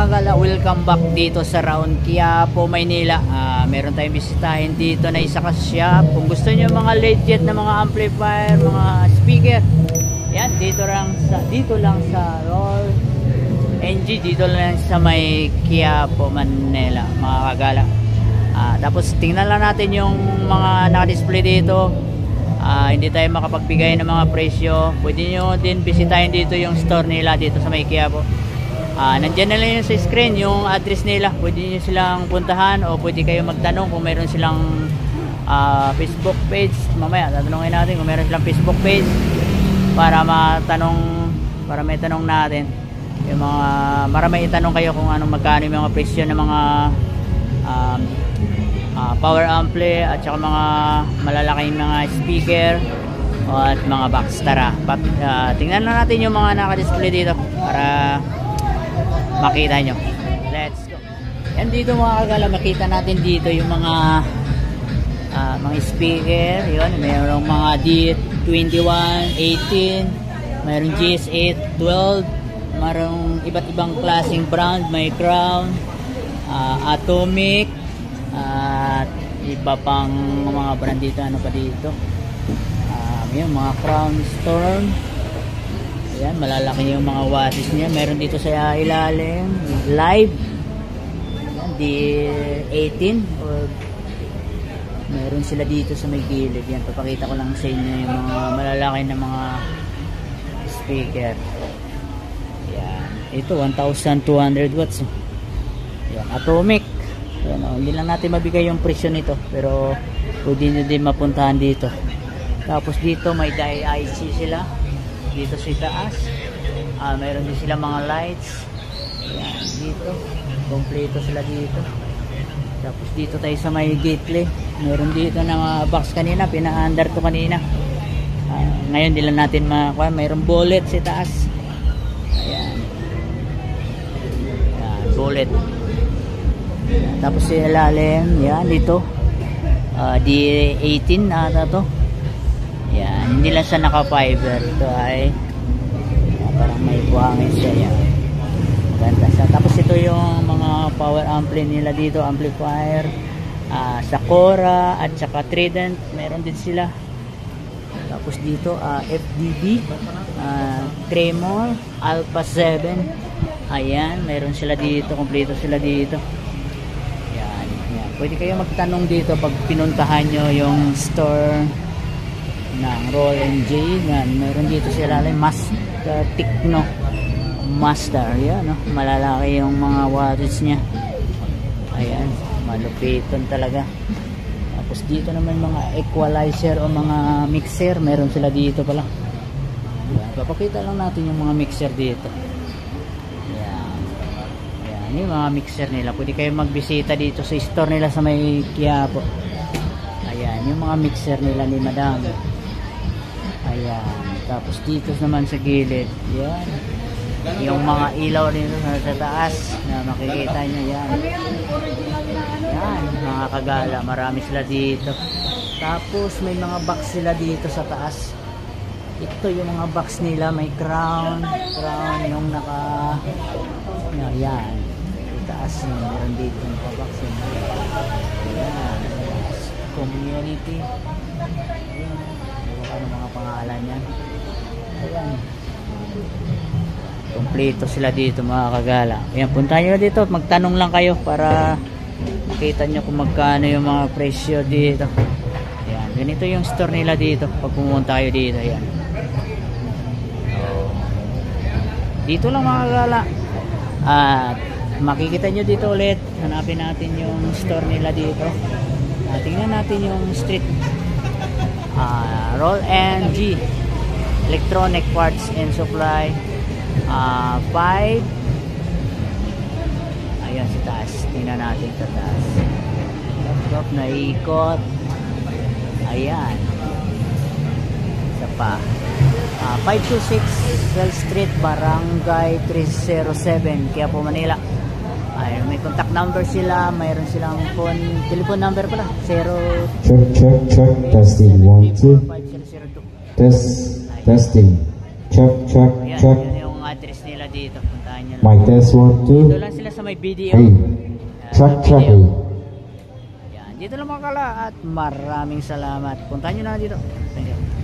kagala, welcome back dito sa Round Quiapo, Maynila. Meron tayong bisitahin dito na isa ka shop. Kung gusto niyo mga legit na mga amplifier, mga speaker, yan, dito lang sa Roll NG, dito lang sa may Quiapo, Manila, mga kagala. Tapos tingnan lang natin yung mga naka-display dito. Hindi tayo makapagbigay ng mga presyo. Pwede nyo din bisitahin dito yung store nila dito sa may Quiapo. Nandyan na lang yun sa screen yung address nila. Pwede nyo silang puntahan o pwede kayo magtanong kung meron silang Facebook page. Mamaya tatanungin natin kung meron silang Facebook page para may tanong natin yung mga, para may itanong kayo kung anong magkano yung mga presyo ng mga power ampli at saka mga malalaking mga speaker at mga box. Tara, tingnan na natin yung mga naka-display dito para makita nyo. Let's go. Yan dito mga kagala, makita natin dito yung mga speaker. Yun, mayroong mga D21, 18, mayroong GS8, 12, mayroong iba't ibang klaseng brand. May Crown, Atomic, at iba pang mga brand dito. Ano pa dito? Yung mga Crown Storm. Ayan, malalaki yung mga wattage niya. Meron dito sa ilalim live. Ayan, D18 or meron sila dito sa may gilid. Yan, papakita ko lang sa inyo yung mga malalaki na mga speaker. Ayan, ito 1200 watts. Ayan, Atomic. Ayan, hindi lang natin mabigay yung presyo nito, pero pwede nyo din mapuntahan dito. Tapos dito may IC sila dito sa taas. Mayroon din sila mga lights. Ayan, dito kompleto sila dito. Tapos dito tayo sa may gateway, meron dito na box kanina, pina-under to kanina. Ngayon di lang natin makuha. Mayroong bullet sa taas. Ayan, bullet. Tapos sa ilalim, yan dito D18 ata to. Yan, hindi lang siya naka-fiber. Ito ay parang may buhangin siya. Yan, maganda siya. Tapos ito yung mga power ampli nila dito, amplifier, Sakura at saka Trident, meron din sila. Tapos dito FDB, Tremor, Alpha 7. Ayan, meron sila dito, kompleto sila dito. Yan, yan. Pwede kayo magtanong dito pag pinuntahan nyo yung store ng Roll NG. Yan, meron dito sila Master Techno Master. Yan, no? Malalaki yung mga wattage nya. Ayan, malupiton talaga. Tapos dito naman mga equalizer o mga mixer, meron sila dito pala. Ayan, papakita lang natin yung mga mixer dito. Ayan, ayan, yung mga mixer nila. Pwede kayo magbisita dito sa store nila sa may Quiapo. Ayan, yung mga mixer nila ni Madam. Ayan, tapos dito naman sa gilid, yan, yung mga ilaw dito sa taas na makikita nyo. Yan, yan mga kagala, marami sila dito. Tapos may mga box sila dito sa taas. Ito yung mga box nila, may crown yung naka, yan, sa taas yun, meron dito naka box yun. Yan, community. Yan, ano mga pangalan yan. Ayan, kompleto sila dito mga kagala. Ayan, punta nyo dito, magtanong lang kayo para makita nyo kung magkano yung mga presyo dito. Ayan, ganito yung store nila dito pag pumunta kayo dito. Ayan, dito lang mga kagala. At makikita nyo dito ulit, hanapin natin yung store nila dito. Tingnan natin yung street. Roll NG Electronic Parts and Supply, 5. Ayan sa taas, tingnan natin sa taas. Stop na ikot. Ayan, isa pa, 526 Well Street, Barangay 307, Quiapo, Manila. Ay, may contact number sila, mayroon silang telephone number pala, 0 check testing 1 2 testing check. Ayan, yun yung address nila dito, puntahan nyo Mic test 1, Dito 2, lang sila sa may video. 3. Check, check. Yan, dito lang mga kala at maraming salamat. Puntahan nyo na dito. Thank you.